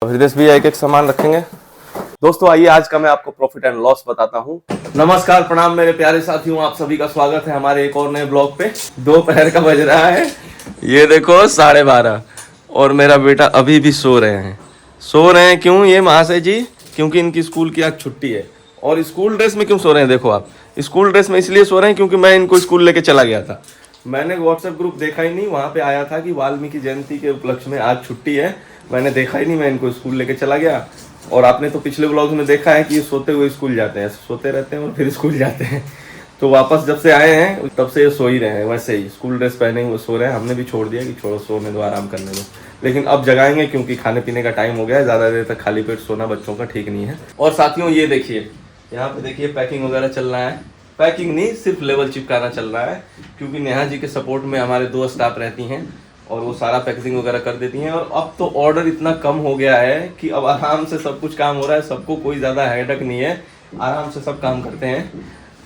हृदय भी एक एक सामान रखेंगे। दोस्तों आइए आज का मैं आपको प्रॉफिट एंड लॉस बताता हूँ। नमस्कार प्रणाम मेरे प्यारे साथियों, आप सभी का स्वागत है हमारे एक और नए ब्लॉग पे। दोपहर का बज रहा है, ये देखो 12:30 और मेरा बेटा अभी भी सो रहे हैं। सो रहे हैं क्यों ये महाशय जी? क्योंकि इनकी स्कूल की आज छुट्टी है। और स्कूल ड्रेस में क्यों सो रहे हैं? देखो आप, स्कूल ड्रेस में इसलिए सो रहे हैं क्योंकि मैं इनको स्कूल लेके चला गया था। मैंने व्हाट्सएप ग्रुप देखा ही नहीं, वहाँ पे आया था कि वाल्मीकि जयंती के उपलक्ष्य में आज छुट्टी है। मैंने देखा ही नहीं, मैं इनको स्कूल लेके चला गया। और आपने तो पिछले व्लॉग में देखा है कि ये सोते हुए स्कूल जाते हैं, सोते रहते हैं और फिर स्कूल जाते हैं। तो वापस जब से आए हैं तब से ये सो ही रहे हैं, वैसे ही स्कूल ड्रेस पहने हुए सो रहे हैं। हमने भी छोड़ दिया कि छोड़ो, सोने दो, आराम करने दो। लेकिन अब जगाएंगे क्योंकि खाने पीने का टाइम हो गया है। ज़्यादा देर तक खाली पेट सोना बच्चों का ठीक नहीं है। और साथियों ये देखिए, यहाँ पे देखिए पैकिंग वगैरह चल रहा है। पैकिंग नहीं, सिर्फ लेवल चिपकाना चल रहा है, क्योंकि नेहा जी के सपोर्ट में हमारे 2 स्टाफ रहती हैं और वो सारा पैकेजिंग वगैरह कर देती हैं। और अब तो ऑर्डर इतना कम हो गया है कि अब आराम से सब कुछ काम हो रहा है। सबको कोई ज़्यादा हेडेक नहीं है, आराम से सब काम करते हैं।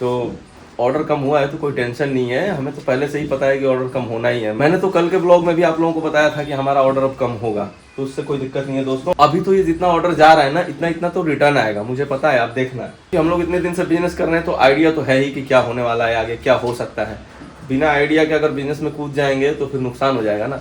तो ऑर्डर कम हुआ है तो कोई टेंशन नहीं है, हमें तो पहले से ही पता है कि ऑर्डर कम होना ही है। मैंने तो कल के ब्लॉग में भी आप लोगों को बताया था कि हमारा ऑर्डर अब कम होगा, तो उससे कोई दिक्कत नहीं है दोस्तों। अभी तो ये जितना ऑर्डर जा रहा है ना, इतना इतना तो रिटर्न आएगा, मुझे पता है। आप देखना कि हम लोग इतने दिन से बिजनेस कर रहे हैं तो आइडिया तो है ही कि क्या होने वाला है, आगे क्या हो सकता है। बिना आइडिया के अगर बिजनेस में कूद जाएंगे तो फिर नुकसान हो जाएगा ना,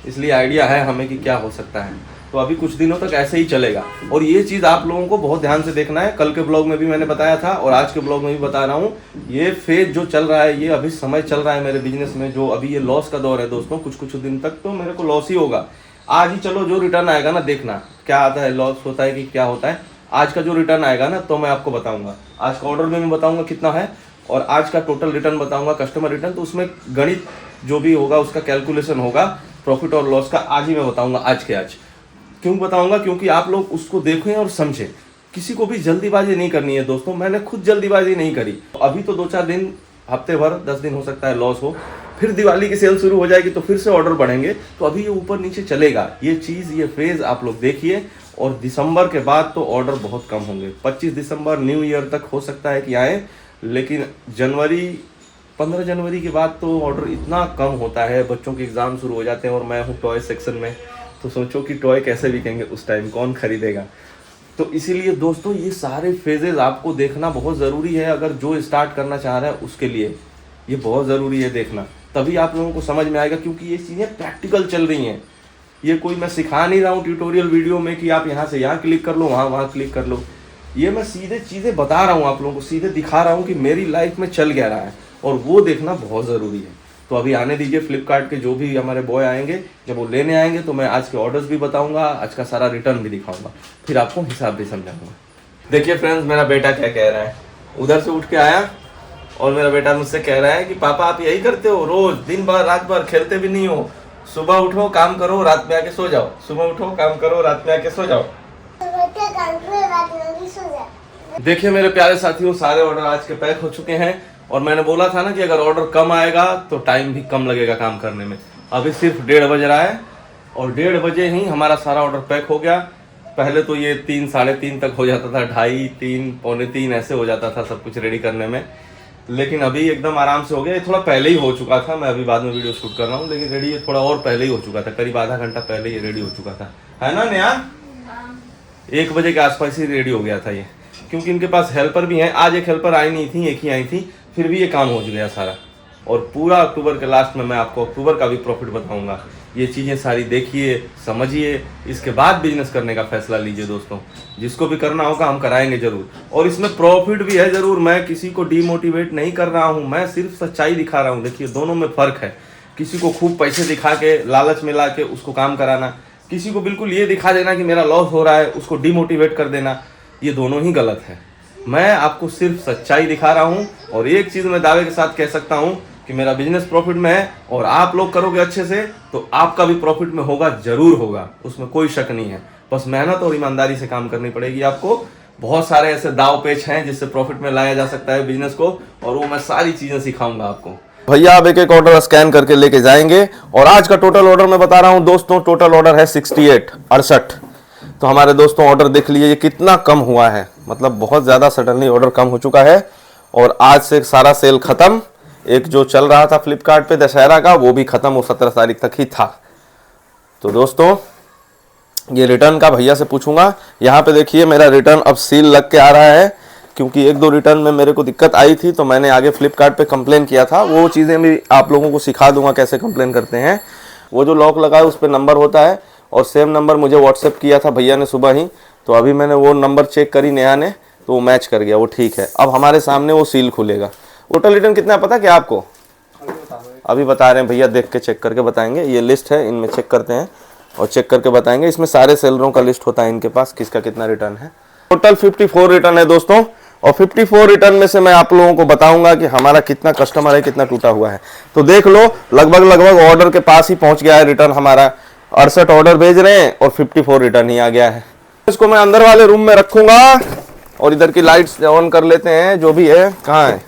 इसलिए आइडिया है हमें कि क्या हो सकता है। तो अभी कुछ दिनों तक ऐसे ही चलेगा। और ये चीज़ आप लोगों को बहुत ध्यान से देखना है। कल के ब्लॉग में भी मैंने बताया था और आज के ब्लॉग में भी बता रहा हूँ, ये फेज जो चल रहा है, ये अभी समय चल रहा है मेरे बिजनेस में, जो अभी ये लॉस का दौर है दोस्तों। कुछ कुछ दिन तक तो मेरे को लॉस ही होगा। आज ही चलो, जो रिटर्न आएगा ना, देखना क्या आता है, लॉस होता है कि क्या होता है। आज का जो रिटर्न आएगा ना तो मैं आपको बताऊंगा। आज का ऑर्डर में मैं बताऊंगा कितना है और आज का टोटल रिटर्न बताऊंगा, कस्टमर रिटर्न। तो उसमें गणित जो भी होगा उसका कैलकुलेशन होगा, प्रॉफिट और लॉस का आज ही मैं बताऊंगा, आज के आज। क्यों बताऊंगा? क्योंकि आप लोग उसको देखें और समझें। किसी को भी जल्दीबाजी नहीं करनी है दोस्तों। मैंने खुद जल्दीबाजी नहीं करी। अभी तो 2-4 दिन, हफ्ते भर, 10 दिन हो सकता है लॉस हो, फिर दिवाली की सेल शुरू हो जाएगी तो फिर से ऑर्डर बढ़ेंगे। तो अभी ये ऊपर नीचे चलेगा, ये चीज़, ये फेज आप लोग देखिए। और दिसंबर के बाद तो ऑर्डर बहुत कम होंगे। 25 दिसंबर न्यू ईयर तक हो सकता है कि आए, लेकिन जनवरी, 15 जनवरी के बाद तो ऑर्डर इतना कम होता है। बच्चों के एग्ज़ाम शुरू हो जाते हैं और मैं हूँ टॉय सेक्शन में, तो सोचो कि टॉय कैसे बिकेंगे उस टाइम, कौन खरीदेगा। तो इसीलिए दोस्तों ये सारे फेजेस आपको देखना बहुत ज़रूरी है। अगर जो स्टार्ट करना चाह रहा है उसके लिए ये बहुत ज़रूरी है देखना, तभी आप लोगों को समझ में आएगा। क्योंकि ये चीज़ें प्रैक्टिकल चल रही हैं। ये कोई मैं सिखा नहीं रहा हूँ ट्यूटोरियल वीडियो में कि आप यहाँ से यहाँ क्लिक कर लो, वहाँ क्लिक कर लो। ये मैं सीधे चीज़ें बता रहा हूँ आप लोगों को, सीधे दिखा रहा हूँ कि मेरी लाइफ में चल क्या रहा है, और वो देखना बहुत ज़रूरी है। तो अभी आने दीजिए फ्लिपकार्ट के जो भी हमारे बॉय आएंगे, जब वो लेने आएंगे तो मैं आज के ऑर्डर्स भी बताऊंगा, आज का सारा रिटर्न भी दिखाऊंगा, फिर आपको हिसाब भी समझाऊंगा। देखिए फ्रेंड्स, मेरा बेटा क्या कह रहा है। उधर से उठ के आया और मेरा बेटा मुझसे कह रहा है कि पापा आप यही करते हो रोज, दिन भर रात भर, खेलते भी नहीं हो। सुबह उठो काम करो, रात में आके सो जाओ, सुबह उठो काम करो, रात में आके सो जाओ। देखिए मेरे प्यारे साथियों, सारे ऑर्डर आज के पैक हो चुके हैं। और मैंने बोला था ना कि अगर ऑर्डर कम आएगा तो टाइम भी कम लगेगा काम करने में। अभी सिर्फ 1:30 बज रहा है और 1:30 बजे ही हमारा सारा ऑर्डर पैक हो गया। पहले तो ये 3, 3:30 तक हो जाता था, 2:30, 3, पौने 3 ऐसे हो जाता था सब कुछ रेडी करने में। लेकिन अभी एकदम आराम से हो गया। ये थोड़ा पहले ही हो चुका था, मैं अभी बाद में वीडियो शूट कर रहा हूँ, लेकिन रेडी ये थोड़ा और पहले ही हो चुका था, करीब आधा घंटा पहले ये रेडी हो चुका था, है ना नेहा? 1 बजे के आसपास ही रेडी हो गया था ये, क्योंकि इनके पास हेल्पर भी हैं। आज एक हेल्पर आई नहीं थी, एक ही आई थी, फिर भी ये काम हो गया सारा। और पूरा अक्टूबर के लास्ट में मैं आपको अक्टूबर का भी प्रॉफिट बताऊंगा। ये चीज़ें सारी देखिए, समझिए, इसके बाद बिजनेस करने का फैसला लीजिए दोस्तों। जिसको भी करना होगा हम कराएंगे जरूर, और इसमें प्रॉफिट भी है जरूर। मैं किसी को डीमोटिवेट नहीं कर रहा हूँ, मैं सिर्फ सच्चाई दिखा रहा हूँ। देखिए दोनों में फ़र्क है। किसी को खूब पैसे दिखा के, लालच में ला के उसको काम कराना, किसी को बिल्कुल ये दिखा देना कि मेरा लॉस हो रहा है, उसको डीमोटिवेट कर देना, ये दोनों ही गलत है। मैं आपको सिर्फ सच्चाई दिखा रहा हूँ। और एक चीज़ मैं दावे के साथ कह सकता हूँ कि मेरा बिजनेस प्रॉफिट में है, और आप लोग करोगे अच्छे से तो आपका भी प्रॉफिट में होगा, जरूर होगा, उसमें कोई शक नहीं है। बस मेहनत और ईमानदारी से काम करनी पड़ेगी आपको। बहुत सारे ऐसे दाव पेच हैं जिससे प्रॉफिट में लाया जा सकता है बिजनेस को, और वो मैं सारी चीज़ें सिखाऊंगा आपको। भैया आप एक एक ऑर्डर स्कैन करके लेके जाएंगे। और आज का टोटल ऑर्डर मैं बता रहा हूँ दोस्तों, टोटल ऑर्डर है 68। तो हमारे दोस्तों ऑर्डर देख लीजिए ये कितना कम हुआ है, मतलब बहुत ज़्यादा सडनली ऑर्डर कम हो चुका है। और आज से सारा सेल ख़त्म। एक जो चल रहा था फ्लिपकार्ट पे दशहरा का, वो भी ख़त्म, वो 17 तारीख तक ही था। तो दोस्तों ये रिटर्न का भैया से पूछूंगा। यहाँ पे देखिए मेरा रिटर्न अब सील लग के आ रहा है, क्योंकि एक दो रिटर्न में मेरे को दिक्कत आई थी, तो मैंने आगे फ्लिपकार्ट पे कंप्लेन किया था। वो चीज़ें भी आप लोगों को सिखा दूंगा कैसे कंप्लेन करते हैं। वो जो लॉक लगा है उस पर नंबर होता है, और सेम नंबर मुझे व्हाट्सएप किया था भैया ने सुबह ही, तो अभी मैंने वो नंबर चेक करी नेहा ने, तो वो मैच कर गया, वो ठीक है। अब हमारे सामने वो सील खुलेगा। टोटल रिटर्न कितना है पता क्या आपको? अभी बता रहे हैं भैया, देख के चेक करके बताएंगे। ये लिस्ट है, इनमें चेक करते हैं और चेक करके बताएंगे। इसमें सारे सेलरों का लिस्ट होता है इनके पास, किसका कितना रिटर्न है। टोटल 54 रिटर्न है दोस्तों, और 54 रिटर्न में से मैं आप लोगों को बताऊंगा कि हमारा कितना कस्टमर है, कितना टूटा हुआ है। तो देख लो, लगभग ऑर्डर के पास ही पहुंच गया है रिटर्न हमारा। 68 ऑर्डर भेज रहे हैं और 54 रिटर्न ही आ गया है। इसको मैं अंदर वाले रूम में रखूंगा, और इधर की लाइट्स ऑन कर लेते हैं। जो भी है, कहाँ है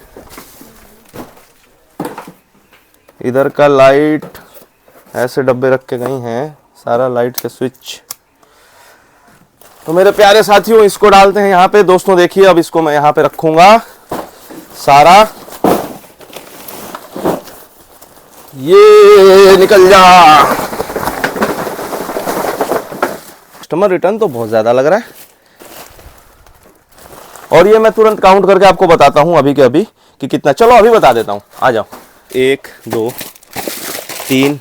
इधर का लाइट? ऐसे डब्बे रख के गई हैं, सारा लाइट के स्विच। तो मेरे प्यारे साथियों, इसको डालते हैं यहाँ पे। दोस्तों देखिए, अब इसको मैं यहाँ पे रखूंगा सारा। ये निकल जा। कस्टमर रिटर्न तो बहुत ज्यादा लग रहा है, और ये मैं तुरंत काउंट करके आपको बताता हूं अभी के अभी कि कितना। चलो अभी बता देता हूं, आ जाओ। 1 2 3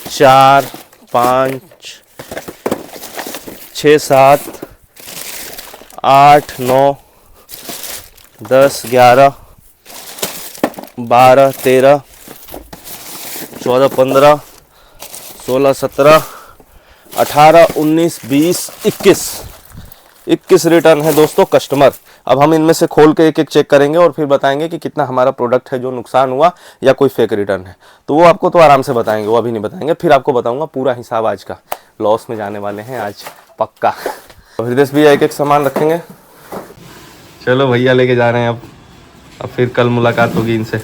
4 5 6 7 8 9 10 11 12 13 14 15 16 17 18 19 20 21 रिटर्न है दोस्तों कस्टमर। अब हम इनमें से खोल के एक एक चेक करेंगे और फिर बताएंगे कि कितना हमारा प्रोडक्ट है जो नुकसान हुआ या कोई फेक रिटर्न है। तो वो आपको तो आराम से बताएंगे, वो अभी नहीं बताएंगे। फिर आपको बताऊंगा पूरा हिसाब आज का। लॉस में जाने वाले हैं आज पक्का। तो हृदय भैया एक एक सामान रखेंगे। चलो भैया लेके जा रहे हैं अब फिर कल मुलाकात होगी इनसे।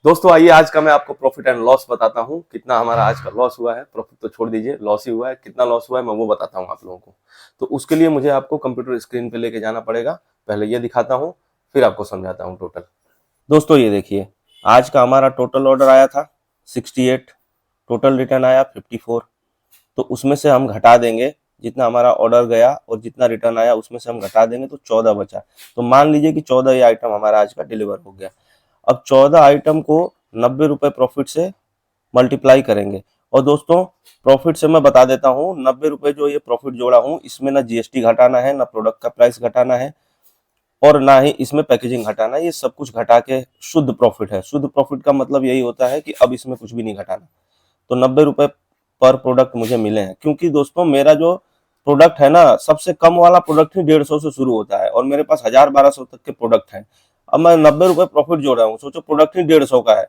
दोस्तों आइए, आज का मैं आपको प्रॉफिट एंड लॉस बताता हूँ। कितना हमारा आज का लॉस हुआ है, प्रॉफिट तो छोड़ दीजिए, लॉस ही हुआ है। कितना लॉस हुआ है मैं वो बताता हूँ आप लोगों को। तो उसके लिए मुझे आपको कंप्यूटर स्क्रीन पे लेके जाना पड़ेगा। पहले ये दिखाता हूँ, फिर आपको समझाता हूँ टोटल। दोस्तों ये देखिए, आज का हमारा टोटल ऑर्डर आया था 68, टोटल रिटर्न आया 54। तो उसमें से हम घटा देंगे जितना हमारा ऑर्डर गया और जितना रिटर्न आया, उसमें से हम घटा देंगे तो 14 बचा। तो मान लीजिए कि 14 ये आइटम हमारा आज का डिलीवर हो गया। अब 14 आइटम को 90 रुपए प्रॉफिट से मल्टीप्लाई करेंगे। और दोस्तों प्रॉफिट से मैं बता देता हूँ, 90 रुपए जो ये प्रॉफिट जोड़ा हूँ, इसमें ना जीएसटी घटाना है, ना प्रोडक्ट का प्राइस घटाना है, और ना ही इसमें पैकेजिंग घटाना है। ये सब कुछ घटा के शुद्ध प्रॉफिट है। शुद्ध प्रॉफिट का मतलब यही होता है कि अब इसमें कुछ भी नहीं घटाना। तो 90 रुपए पर प्रोडक्ट मुझे मिले हैं, क्योंकि दोस्तों मेरा जो प्रोडक्ट है ना, सबसे कम वाला प्रोडक्ट ही 150 से शुरू होता है, और मेरे पास 1000-1200 तक के प्रोडक्ट हैं। अब मैं 90 रुपए प्रॉफिट जोड़ रहा हूँ, सोचो प्रोडक्ट ही 150 का है,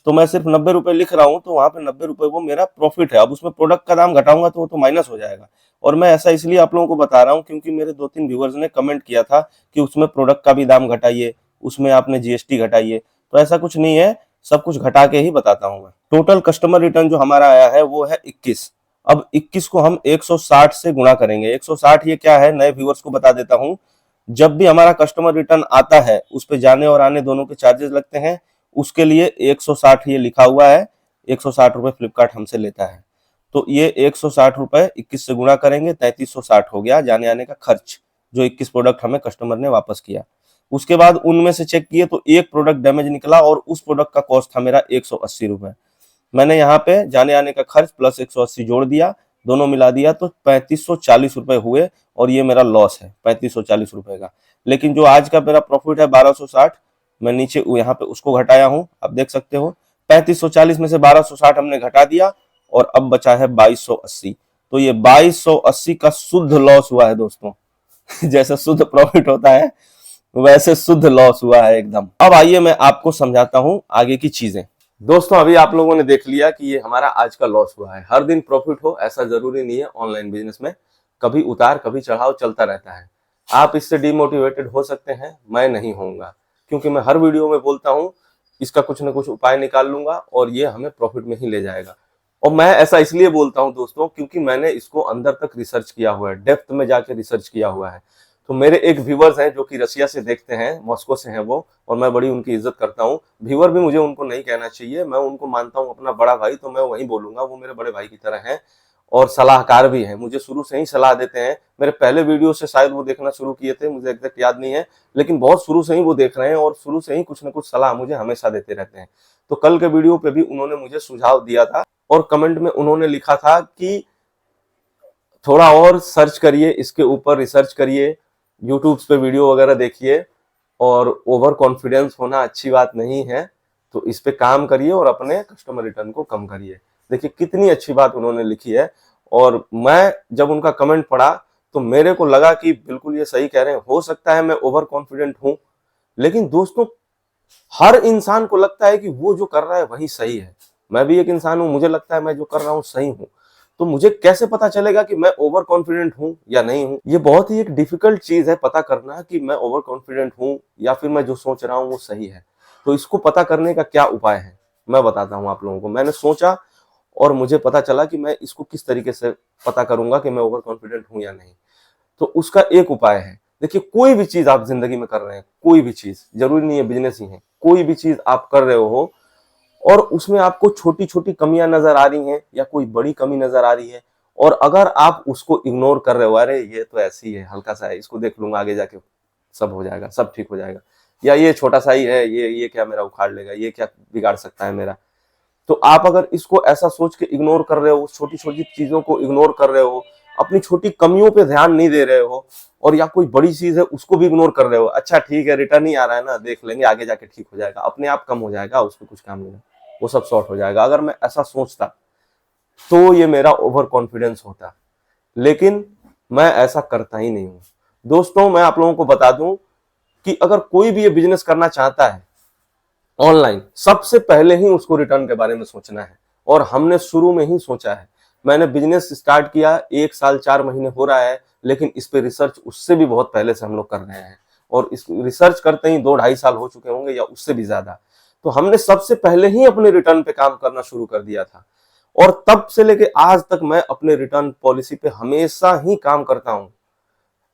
तो मैं सिर्फ 90 रुपए लिख रहा हूँ, तो वहां पे 90 रुपए वो मेरा प्रॉफिट है। अब उसमें प्रोडक्ट का दाम घटाऊंगा तो वो तो माइनस हो जाएगा। और मैं ऐसा इसलिए आप लोगों को बता रहा हूँ क्योंकि मेरे 2-3 व्यूअर्स ने कमेंट किया था कि उसमें प्रोडक्ट का भी दाम घटाइए, उसमें आपने जीएसटी घटाइए। तो ऐसा कुछ नहीं है, सब कुछ घटा के ही बताता हूँ मैं। टोटल कस्टमर रिटर्न जो हमारा आया है वो है 21। अब 21 को हम 160 से गुणा करेंगे। 160 ये क्या है, नए व्यूअर्स को बता देता हूँ। जब भी हमारा कस्टमर रिटर्न आता है, उस पे जाने और आने दोनों के चार्जेस लगते हैं, उसके लिए 160 ये लिखा हुआ है। 160 रुपए फ्लिपकार्ट हमसे लेता है। तो ये 160 रुपए 21 से गुणा करेंगे, 3360 हो गया जाने आने का खर्च, जो 21 प्रोडक्ट हमें कस्टमर ने वापस किया। उसके बाद उनमें से चेक किए तो एक प्रोडक्ट डैमेज निकला, और उस प्रोडक्ट का कॉस्ट था मेरा 180 रुपए। मैंने यहाँ पे जाने आने का खर्च प्लस 180 जोड़ दिया, दोनों मिला दिया तो 3540 रुपए हुए, और ये मेरा लॉस है 3540 रुपए का। लेकिन जो आज का मेरा प्रॉफिट है 1260, मैं नीचे यहाँ पे उसको घटाया हूँ, आप देख सकते हो। 3540 में से 1260 हमने घटा दिया, और अब बचा है 2280। तो ये 2280 का शुद्ध लॉस हुआ है दोस्तों। जैसे शुद्ध प्रॉफिट होता है वैसे शुद्ध लॉस हुआ है एकदम। अब आइए मैं आपको समझाता हूँ आगे की चीजें। दोस्तों अभी आप लोगों ने देख लिया कि ये हमारा आज का लॉस हुआ है। हर दिन प्रॉफिट हो ऐसा जरूरी नहीं है। ऑनलाइन बिजनेस में कभी उतार कभी चढ़ाव चलता रहता है। आप इससे डिमोटिवेटेड हो सकते हैं, मैं नहीं होऊंगा, क्योंकि मैं हर वीडियो में बोलता हूँ इसका कुछ ना कुछ उपाय निकाल लूंगा और ये हमें प्रॉफिट में ही ले जाएगा। और मैं ऐसा इसलिए बोलता हूँ दोस्तों क्योंकि मैंने इसको अंदर तक रिसर्च किया हुआ है, डेप्थ में जाके रिसर्च किया हुआ है। तो मेरे एक व्यूवर्स हैं जो कि रशिया से देखते हैं, मॉस्को से हैं वो, और मैं बड़ी उनकी इज्जत करता हूँ। व्यूवर भी मुझे उनको नहीं कहना चाहिए, मैं उनको मानता हूँ अपना बड़ा भाई, तो मैं वही बोलूंगा, वो मेरे बड़े भाई की तरह हैं। और सलाहकार भी हैं, मुझे शुरू से ही सलाह देते हैं। मेरे पहले वीडियो से शायद वो देखना शुरू किए थे, मुझे एग्जैक्ट याद नहीं है, लेकिन बहुत शुरू से ही वो देख रहे हैं और शुरू से ही कुछ न कुछ सलाह मुझे हमेशा देते रहते हैं। तो कल के वीडियो पे भी उन्होंने मुझे सुझाव दिया था और कमेंट में उन्होंने लिखा था कि थोड़ा और सर्च करिए, इसके ऊपर रिसर्च करिए, यूट्यूब पे वीडियो वगैरह देखिए, और ओवर कॉन्फिडेंस होना अच्छी बात नहीं है, तो इस पे काम करिए और अपने कस्टमर रिटर्न को कम करिए। देखिए कितनी अच्छी बात उन्होंने लिखी है, और मैं जब उनका कमेंट पढ़ा तो मेरे को लगा कि बिल्कुल ये सही कह रहे हैं। हो सकता है मैं ओवर कॉन्फिडेंट हूं, लेकिन दोस्तों हर इंसान को लगता है कि वो जो कर रहा है वही सही है। मैं भी एक इंसान हूं, मुझे लगता है मैं जो कर रहा हूं सही हूं। तो मुझे कैसे पता चलेगा कि मैं ओवर कॉन्फिडेंट हूं या नहीं हूं? ये बहुत ही एक डिफिकल्ट चीज है पता करना कि मैं ओवर कॉन्फिडेंट हूं या फिर मैं जो सोच रहा हूं वो सही है। तो इसको पता करने का क्या उपाय है, मैं बताता हूं आप लोगों को। मैंने सोचा और मुझे पता चला कि मैं इसको किस तरीके से पता करूंगा कि मैं ओवर कॉन्फिडेंट हूं या नहीं। तो उसका एक उपाय है, देखिए कोई भी चीज आप जिंदगी में कर रहे हैं, कोई भी चीज, जरूरी नहीं है बिजनेस ही है, कोई भी चीज आप कर रहे हो और उसमें आपको छोटी छोटी कमियां नजर आ रही हैं या कोई बड़ी कमी नजर आ रही है, और अगर आप उसको इग्नोर कर रहे हो, अरे ये तो ऐसी है, हल्का सा है, इसको देख लूंगा, आगे जाके सब हो जाएगा, सब ठीक हो जाएगा, या ये छोटा सा ही है, ये क्या मेरा उखाड़ लेगा, ये क्या बिगाड़ सकता है मेरा। तो आप अगर इसको ऐसा सोच के इग्नोर कर रहे हो, छोटी छोटी चीजों को इग्नोर कर रहे हो, अपनी छोटी कमियों पे ध्यान नहीं दे रहे हो, और या कोई बड़ी चीज है उसको भी इग्नोर कर रहे हो, अच्छा ठीक है रिटर्न ही आ रहा है ना, देख लेंगे आगे जाके ठीक हो जाएगा, अपने आप कम हो जाएगा, उसमें कुछ काम नहीं है, वो सब सॉर्ट हो जाएगा। अगर मैं ऐसा सोचता तो ये मेरा ओवर कॉन्फिडेंस होता, लेकिन मैं ऐसा करता ही नहीं हूं। दोस्तों मैं आप लोगों को बता दूं कि अगर कोई भी ये बिजनेस करना चाहता है ऑनलाइन, सबसे पहले ही उसको रिटर्न के बारे में सोचना है, और हमने शुरू में ही सोचा है। मैंने बिजनेस स्टार्ट किया 1 साल 4 महीने हो रहा है, लेकिन इस पे रिसर्च उससे भी बहुत पहले से हम लोग कर रहे हैं, और इस रिसर्च करते ही 2 ढाई साल हो चुके होंगे या उससे भी ज्यादा। तो हमने सबसे पहले ही अपने रिटर्न पे काम करना शुरू कर दिया था, और तब से लेके आज तक मैं अपने रिटर्न पॉलिसी पे हमेशा ही काम करता हूं।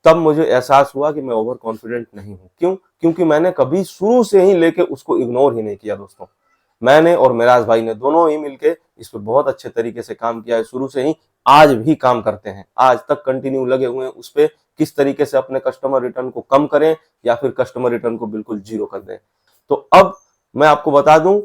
तब मुझे एहसास हुआ कि मैं ओवर कॉन्फिडेंट नहीं हूं। क्यों? क्योंकि मैंने कभी शुरू से ही लेके उसको इग्नोर ही नहीं किया दोस्तों। मैंने और मेराज भाई ने दोनों ही मिलके इस पे बहुत अच्छे तरीके से काम किया है शुरू से ही, आज भी काम करते हैं, आज तक कंटिन्यू लगे हुए हैं उस पे, किस तरीके से अपने कस्टमर रिटर्न को कम करें या फिर कस्टमर रिटर्न को बिल्कुल जीरो कर दें। तो अब मैं आपको बता दूं,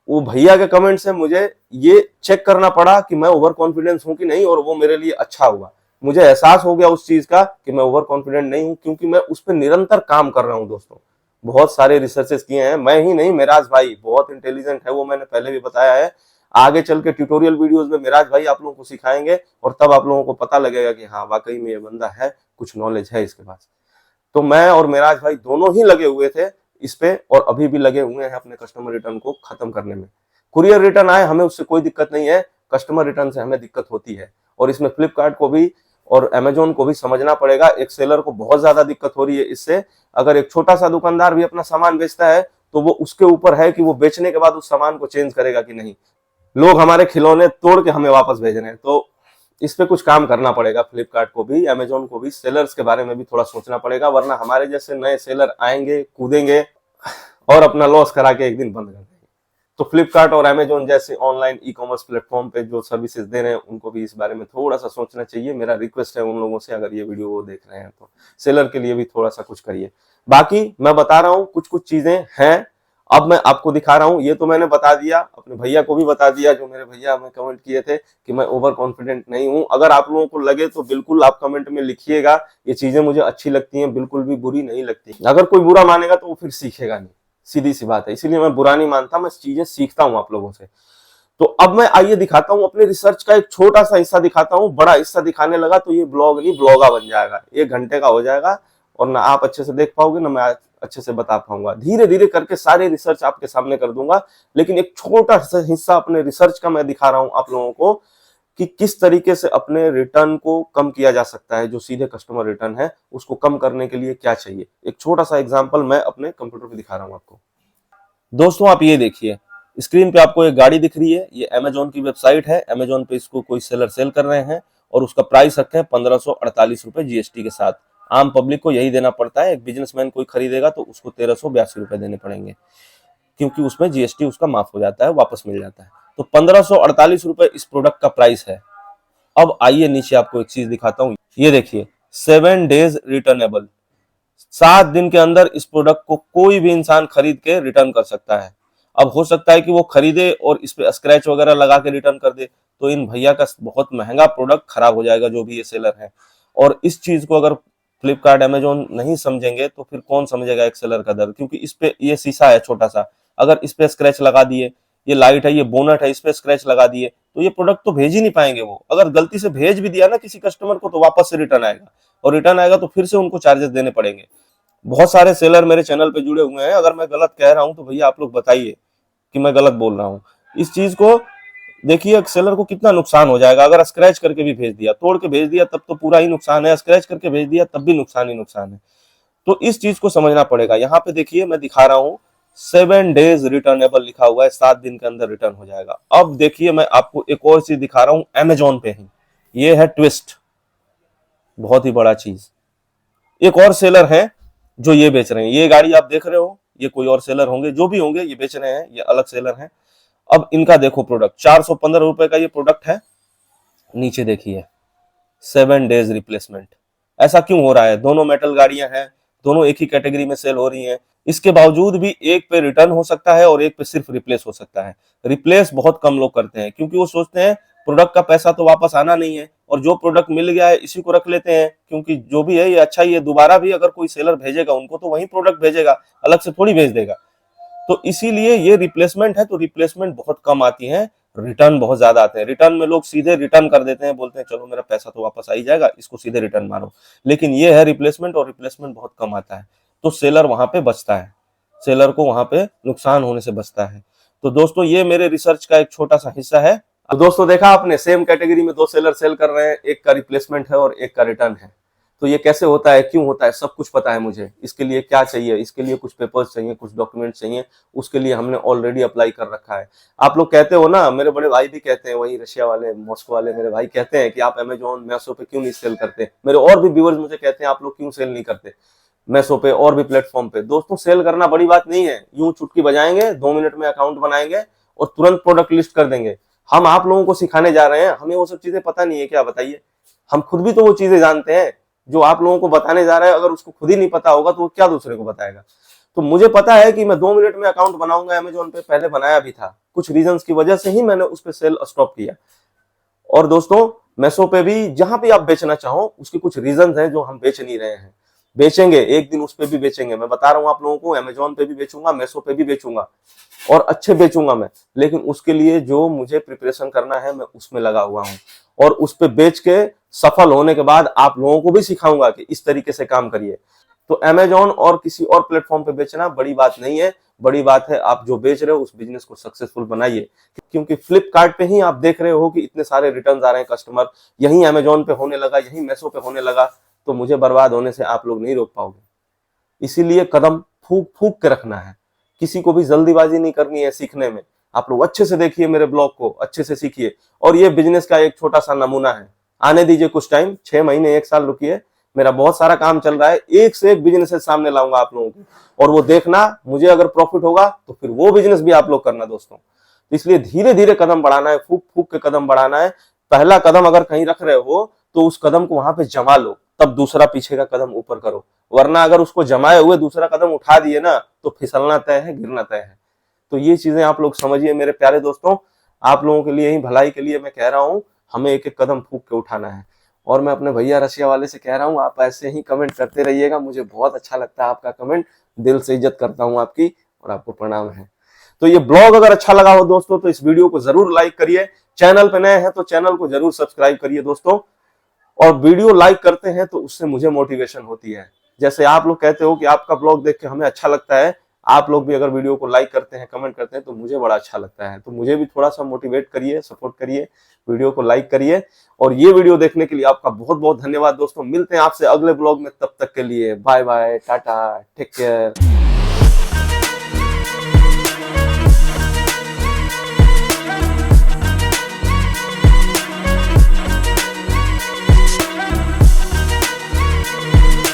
वो भैया के कमेंट से मुझे ये चेक करना पड़ा कि मैं ओवर कॉन्फिडेंस हूं कि नहीं, और वो मेरे लिए अच्छा हुआ। मुझे एहसास हो गया उस चीज का कि मैं ओवर कॉन्फिडेंट नहीं हूं, क्योंकि मैं उस पर निरंतर काम कर रहा हूं दोस्तों। बहुत सारे रिसर्चेस किए हैं, मैं ही नहीं, मेराज भाई बहुत इंटेलिजेंट है वो, मैंने पहले भी बताया है। आगे चल के ट्यूटोरियल वीडियोस में मेराज भाई आप लोगों को सिखाएंगे, और तब आप लोगों को पता लगेगा कि हाँ वाकई में ये बंदा है, कुछ नॉलेज है इसके पास। तो मैं और मेराज भाई दोनों ही लगे हुए थे इस पे, और अभी भी लगे हुए हैं अपने कस्टमर रिटर्न को खत्म करने में। कुरियर रिटर्न आए हमें उससे कोई दिक्कत नहीं है, कस्टमर रिटर्न से हमें दिक्कत होती है, और इसमें फ्लिपकार्ट को भी और अमेजोन को भी समझना पड़ेगा। एक सेलर को बहुत ज्यादा दिक्कत हो रही है इससे। अगर एक छोटा सा दुकानदार भी अपना सामान बेचता है तो वो उसके ऊपर है कि वो बेचने के बाद उस सामान को चेंज करेगा कि नहीं। लोग हमारे खिलौने तोड़ के हमें वापस भेज रहे हैं, तो इस पे कुछ काम करना पड़ेगा। फ्लिपकार्ट को भी, अमेजोन को भी, सेलर्स के बारे में भी थोड़ा सोचना पड़ेगा, वरना हमारे जैसे नए सेलर आएंगे, कूदेंगे और अपना लॉस करा के एक दिन बंद कर देंगे। तो फ्लिपकार्ट और अमेजोन जैसे ऑनलाइन ई कॉमर्स प्लेटफॉर्म पे जो सर्विसेज दे रहे हैं उनको भी इस बारे में थोड़ा सा सोचना चाहिए। मेरा रिक्वेस्ट है उन लोगों से, अगर ये वीडियो वो देख रहे हैं तो सेलर के लिए भी थोड़ा सा कुछ करिए। बाकी मैं बता रहा हूँ कुछ कुछ चीजें हैं, अब मैं आपको दिखा रहा हूँ। ये तो मैंने बता दिया, अपने भैया को भी बता दिया, जो मेरे भैया हमें कमेंट किए थे कि मैं ओवर कॉन्फिडेंट नहीं हूँ। अगर आप लोगों को लगे तो बिल्कुल आप कमेंट में लिखिएगा, ये चीजें मुझे अच्छी लगती हैं, बिल्कुल भी बुरी नहीं लगती। अगर कोई बुरा मानेगा तो वो फिर सीखेगा नहीं, सीधी सी बात है। इसीलिए मैं बुरा नहीं मानता, मैं चीजें सीखता हूं आप लोगों से। तो अब मैं आइए दिखाता हूं अपने रिसर्च का एक छोटा सा हिस्सा दिखाता हूं। बड़ा हिस्सा दिखाने लगा तो ये ब्लॉग नहीं ब्लॉगा बन जाएगा, 1 घंटे का हो जाएगा, और ना आप अच्छे से देख पाओगे ना मैं अच्छे से बता पाऊंगा। धीरे धीरे करके सारे रिसर्च आपके सामने कर दूंगा, लेकिन एक छोटा सा हिस्सा अपने रिसर्च का मैं दिखा रहा हूं आप लोगों को कि किस तरीके से अपने रिटर्न को कम किया जा सकता है। जो सीधे कस्टमर रिटर्न है उसको कम करने के लिए क्या चाहिए, एक छोटा सा एग्जांपल मैं अपने कंप्यूटर पे दिखा रहा हूं आपको। दोस्तों आप ये देखिए, स्क्रीन पे आपको एक गाड़ी दिख रही है, ये अमेजोन की वेबसाइट है। अमेजोन पे इसको कोई सेलर सेल कर रहे हैं, और उसका प्राइस रखा है 1548 रुपए जीएसटी के साथ। आम पब्लिक को यही देना पड़ता है, एक बिजनेसमैन कोई खरीदेगा तो उसको 1382 रुपए देने पड़ेंगे, क्योंकि उसमें जीएसटी उसका माफ हो जाता है, वापस मिल जाता है। तो 1548 रुपए इस प्रोडक्ट का प्राइस है। अब आइए नीचे आपको एक चीज दिखाता हूँ, ये देखिए 7 डेज रिटर्नेबल, 7 दिन के अंदर इस प्रोडक्ट को कोई भी इंसान खरीद के रिटर्न कर सकता है। अब हो सकता है कि वो खरीदे और इस पे स्क्रैच वगैरह लगा के रिटर्न कर दे, तो इन भैया का बहुत महंगा प्रोडक्ट खराब हो जाएगा, जो भी ये सेलर है। और इस चीज को अगर फ्लिपकार्ट अमेजोन नहीं समझेंगे तो फिर कौन समझेगा एक सेलर का दर्द, क्योंकि इस पे ये शीशा है छोटा सा, अगर इस पे स्क्रैच लगा दिए, ये लाइट है, ये बोनट है, इस पे स्क्रैच लगा दिए, तो ये प्रोडक्ट तो भेज ही नहीं पाएंगे। वो अगर गलती से भेज भी दिया ना किसी कस्टमर को, तो वापस से रिटर्न आएगा, और रिटर्न आएगा तो फिर से उनको चार्जेस देने पड़ेंगे। बहुत सारे सेलर मेरे चैनल पे जुड़े हुए हैं, अगर मैं गलत कह रहा हूं तो भैया आप लोग बताइए कि मैं गलत बोल रहा हूं। इस चीज को देखिए, सेलर को कितना नुकसान हो जाएगा। अगर स्क्रैच करके भी भेज दिया, तोड़ के भेज दिया तब तो पूरा ही नुकसान है, स्क्रैच करके भेज दिया तब भी नुकसान ही नुकसान है। तो इस चीज को समझना पड़ेगा। यहाँ पे देखिए मैं दिखा रहा हूँ 7 डेज रिटर्नेबल लिखा हुआ है, 7 दिन के अंदर रिटर्न हो जाएगा। अब देखिए मैं आपको एक और चीज दिखा रहा हूँ अमेजोन पे ही, ये है ट्विस्ट, बहुत ही बड़ा चीज। एक और सेलर है जो ये बेच रहे हैं, ये गाड़ी आप देख रहे हो, ये कोई और सेलर होंगे, जो भी होंगे ये बेच रहे हैं, ये अलग सेलर हैं। अब इनका देखो प्रोडक्ट, 415 रुपए का ये प्रोडक्ट है। नीचे देखिए 7 डेज रिप्लेसमेंट। ऐसा क्यों हो रहा है? दोनों मेटल गाड़ियां हैं, दोनों एक ही कैटेगरी में सेल हो रही हैं, इसके बावजूद भी एक पे रिटर्न हो सकता है और एक पे सिर्फ रिप्लेस हो सकता है। रिप्लेस बहुत कम लोग करते हैं, क्योंकि वो सोचते हैं प्रोडक्ट का पैसा तो वापस आना नहीं है, और जो प्रोडक्ट मिल गया है इसी को रख लेते हैं, क्योंकि जो भी है ये अच्छा ही है, दोबारा भी अगर कोई सेलर भेजेगा उनको तो वही प्रोडक्ट भेजेगा, अलग से थोड़ी भेज देगा। तो इसीलिए ये रिप्लेसमेंट है, तो रिप्लेसमेंट बहुत कम आती है, रिटर्न बहुत ज्यादा आते हैं। रिटर्न में लोग सीधे रिटर्न कर देते हैं, बोलते हैं चलो मेरा पैसा तो वापस आ ही जाएगा, इसको सीधे रिटर्न मारो। लेकिन ये है रिप्लेसमेंट, और रिप्लेसमेंट बहुत कम आता है, तो सेलर वहां पे बचता है, सेलर को वहां पे नुकसान होने से बचता है। तो दोस्तों ये मेरे रिसर्च का एक छोटा सा हिस्सा है। तो दोस्तों देखा आपने, सेम कैटेगरी में दो सेलर सेल कर रहे हैं, एक का रिप्लेसमेंट है और एक का रिटर्न है। तो ये कैसे होता है, क्यों होता है, सब कुछ पता है मुझे। इसके लिए क्या चाहिए, इसके लिए कुछ पेपर्स चाहिए, कुछ डॉक्यूमेंट चाहिए, उसके लिए हमने ऑलरेडी अप्लाई कर रखा है। आप लोग कहते हो ना, मेरे बड़े भाई भी कहते हैं, वही रशिया वाले, मॉस्को वाले मेरे भाई कहते हैं कि आप अमेजोन मैसो पे क्यों नहीं सेल करते। मेरे और भी व्यूअर्स मुझे कहते हैं आप लोग क्यों सेल नहीं करते मैसो पे और भी प्लेटफॉर्म पे। दोस्तों सेल करना बड़ी बात नहीं है, यूं चुटकी बजाएंगे, 2 मिनट में अकाउंट बनाएंगे और तुरंत प्रोडक्ट लिस्ट कर देंगे। हम आप लोगों को सिखाने जा रहे हैं, हमें वो सब चीजें पता नहीं है क्या, बताइए। हम खुद भी तो वो चीजें जानते हैं जो आप लोगों को बताने जा रहे हैं। अगर उसको खुद ही नहीं पता होगा तो वो क्या दूसरे को बताएगा। तो मुझे पता है कि मैं 2 मिनट में अकाउंट बनाऊंगा अमेजोन पे, पहले बनाया भी था, कुछ रीजंस की वजह से ही मैंने उस पर सेल स्टॉप किया। और दोस्तों मैसो पे भी, जहां भी आप बेचना चाहो, उसके कुछ रीजंस हैं जो हम बेच नहीं रहे हैं। बेचेंगे एक दिन, उस पे भी बेचेंगे, मैं बता रहा हूं आप लोगों को, अमेजोन पे भी बेचूंगा, मैसो पे भी बेचूंगा, और अच्छे बेचूंगा मैं। लेकिन उसके लिए जो मुझे प्रिपरेशन करना है मैं उसमें लगा हुआ हूं, और उस पे बेच के सफल होने के बाद आप लोगों को भी सिखाऊंगा कि इस तरीके से काम करिए। तो अमेजोन और किसी और प्लेटफॉर्म पे बेचना बड़ी बात नहीं है, बड़ी बात है आप जो बेच रहे हो उस बिजनेस को सक्सेसफुल बनाइए। क्योंकि फ्लिपकार्ट पे ही आप देख रहे हो कि इतने सारे रिटर्न आ रहे हैं कस्टमर, यही अमेजोन पे होने लगा, यही मैसो पे होने लगा, तो मुझे बर्बाद होने से आप लोग नहीं रोक पाओगे। इसीलिए कदम फूक फूक के रखना है, किसी को भी जल्दीबाजी नहीं करनी है सीखने में। आप लोग अच्छे से देखिए मेरे ब्लॉग को, अच्छे से सीखिए। और ये बिजनेस का एक छोटा सा नमूना है, आने दीजिए कुछ टाइम, 6 महीने 1 साल रुकिए, मेरा बहुत सारा काम चल रहा है, एक से एक बिजनेस सामने लाऊंगा आप लोगों को, और वो देखना, मुझे अगर प्रॉफिट होगा तो फिर वो बिजनेस भी आप लोग करना दोस्तों। इसलिए धीरे धीरे कदम बढ़ाना है, फूक फूक के कदम बढ़ाना है। पहला कदम अगर कहीं रख रहे हो तो उस कदम को वहां पे जमा लो, तब दूसरा पीछे का कदम ऊपर करो। वरना अगर उसको जमाए हुए दूसरा कदम उठा दिए ना, तो फिसलना तय है, गिरना तय है। तो ये चीजें आप लोग समझिए मेरे प्यारे दोस्तों, आप लोगों के लिए ही, भलाई के लिए मैं कह रहा हूं, हमें एक एक कदम फूक के उठाना है। और मैं अपने भैया रशिया वाले से कह रहा हूं, आप ऐसे ही कमेंट करते रहिएगा, मुझे बहुत अच्छा लगता है आपका कमेंट, दिल से इज्जत करता हूं आपकी, और आपको प्रणाम है। तो ये ब्लॉग अगर अच्छा लगा हो दोस्तों तो इस वीडियो को जरूर लाइक करिए, चैनल पे नए हैं तो चैनल को जरूर सब्सक्राइब करिए दोस्तों। और वीडियो लाइक करते हैं तो उससे मुझे मोटिवेशन होती है। जैसे आप लोग कहते हो कि आपका ब्लॉग देख के हमें अच्छा लगता है, आप लोग भी अगर वीडियो को लाइक करते हैं, कमेंट करते हैं, तो मुझे बड़ा अच्छा लगता है। तो मुझे भी थोड़ा सा मोटिवेट करिए, सपोर्ट करिए, वीडियो को लाइक करिए। और ये वीडियो देखने के लिए आपका बहुत बहुत धन्यवाद दोस्तों। मिलते हैं आपसे अगले ब्लॉग में, तब तक के लिए bye bye, tata, take care.